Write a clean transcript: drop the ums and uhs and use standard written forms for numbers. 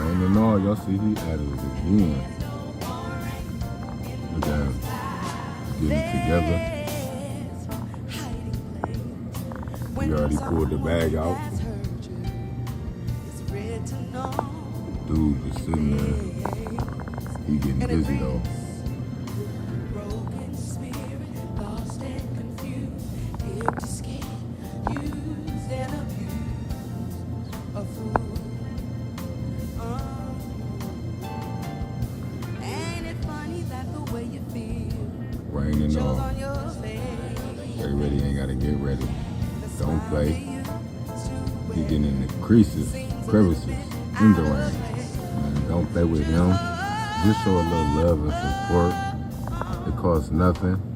Raining on, y'all see he added it again. Look at him getting it together. He already pulled the bag out. Dude just sitting there. He getting busy though. Raining on. Stay ready, ain't gotta get ready. Don't play. He getting in the crevices in the rain. Man, don't play with him. Just show a little love and support. It costs nothing.